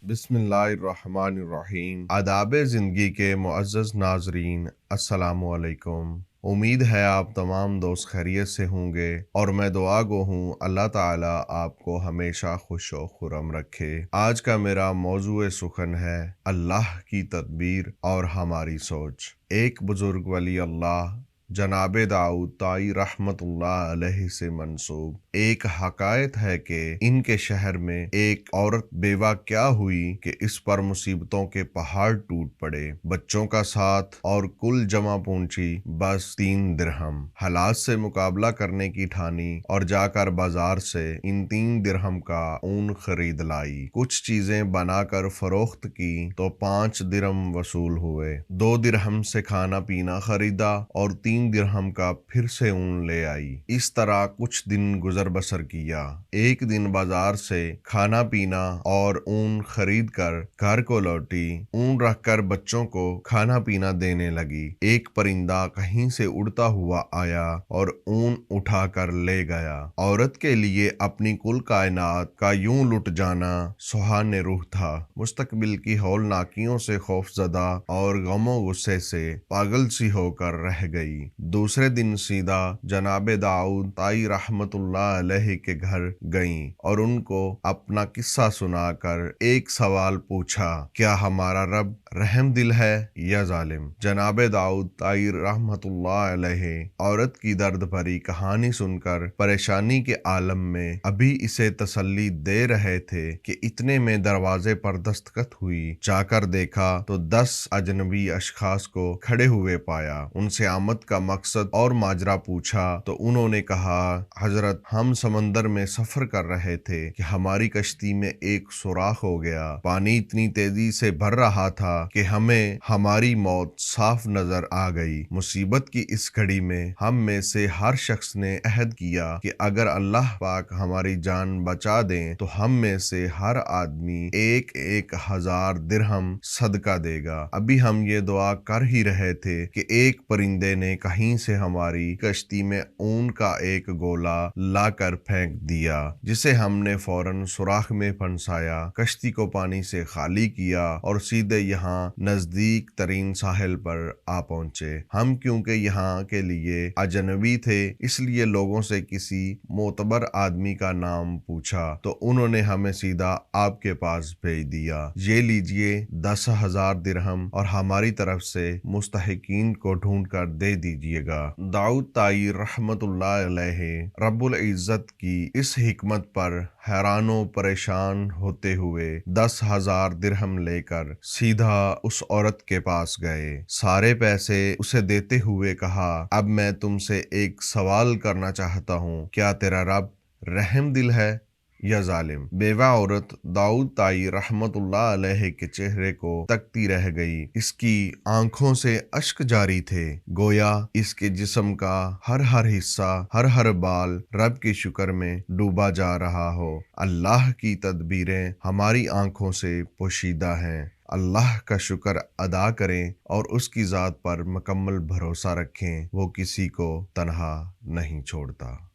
बिस्मिल्लाहिर्रहमानिर्रहीम। आदाब ज़िंदगी के मुअज़्ज़ज़ नाज़रीन, अस्सलामु अलैकुम। उम्मीद है आप तमाम दोस्त खैरियत से होंगे और मैं दुआ गो हूँ अल्लाह ताला आपको हमेशा खुश व खुर्रम रखे। आज का मेरा मौज़ूए सुखन है अल्लाह की तदबीर और हमारी सोच। एक बुज़ुर्ग वली अल्लाह जनाब दाऊद ताई रहमतुल्लाह अलैहि से मंसूब एक हकायत है कि इनके शहर में एक औरत बेवा क्या हुई कि इस पर मुसीबतों के पहाड़ टूट पड़े। बच्चों का साथ और कुल जमा पूंजी बस 3 दिरहम। हालात से मुकाबला करने की ठानी और जाकर बाजार से इन 3 दिरहम का ऊन खरीद लाई। कुछ चीजें बनाकर फरोख्त की तो 5 दिरहम वसूल हुए। 2 दिरहम से खाना पीना खरीदा और 3 दिरहम का फिर से ऊन ले आई। इस तरह कुछ दिन गुजर बसर किया। एक दिन बाजार से खाना पीना और ऊन खरीद कर घर को लौटी। ऊन रखकर बच्चों को खाना पीना देने लगी। एक परिंदा कहीं से उड़ता हुआ आया और ऊन उठा कर ले गया। औरत के लिए अपनी कुल कायनात का यूं लुट जाना सुहाने रूह था। मुस्तकबिल की हौलनाकियों से खौफजदा और गमो गुस्से से पागल सी होकर रह गई। दूसरे दिन सीधा जनाबे दाऊद ताई रहमतुल्लाह अलैहि के घर गईं और उनको अपना किस्सा सुनाकर एक सवाल पूछा, क्या हमारा रब रहम दिल है या जालिम? जनाबे दाऊद ताई रहमतुल्लाह अलैहि औरत की दर्द भरी कहानी सुनकर परेशानी के आलम में अभी इसे तसल्ली दे रहे थे कि इतने में दरवाजे पर दस्तखत हुई। जाकर देखा तो 10 अजनबी अशखास को खड़े हुए पाया। उनसे आमद का मकसद और माजरा पूछा तो उन्होंने कहा, हजरत, हम समंदर में सफर कर रहे थे कि हमारी कश्ती में एक सुराख हो गया। पानी इतनी तेजी से भर रहा था कि हमें हमारी मौत साफ नजर आ गई। मुसीबत की इस घड़ी में हम में से हर शख्स ने अहद किया कि अगर अल्लाह पाक हमारी जान बचा दें तो हम में से हर आदमी 1,000 दिरहम सदका देगा। अभी हम ये दुआ कर ही रहे थे कि एक परिंदे ने कहीं से हमारी कश्ती में ऊन का एक गोला लाकर फेंक दिया, जिसे हमने फौरन सुराख में फंसाया, कश्ती को पानी से खाली किया और सीधे यहाँ नजदीक तरीन साहिल पर आ पहुंचे। हम क्योंकि यहाँ के लिए अजनबी थे इसलिए लोगों से किसी मोतबर आदमी का नाम पूछा तो उन्होंने हमें सीधा आपके पास भेज दिया। ये लीजिए 10,000 दिरहम और हमारी तरफ से मुस्तहिकीन को ढूंढ कर दे दीजिएगा। दाऊद ताई रहमतुल्लाह अलैहि रब्बुल इज्जत की इस हिकमत पर हैरानो परेशान होते हुए 10,000 दिरहम लेकर सीधा उस औरत के पास गए। सारे पैसे उसे देते हुए कहा, अब मैं तुमसे एक सवाल करना चाहता हूँ, क्या तेरा रब रहम दिल है या जालिम? बेवा औरत दाऊद ताई रहमतुल्लाह अलैहि के चेहरे को तकती रह गई। इसकी आंखों से अश्क जारी थे, गोया इसके जिस्म का हर हर हिस्सा, हर हर बाल रब के शुक्र में डूबा जा रहा हो। अल्लाह की तदबीरें हमारी आंखों से पोशीदा हैं। अल्लाह का शुक्र अदा करें और उसकी ज़ात पर मुकम्मल भरोसा रखें। वो किसी को तन्हा नहीं छोड़ता।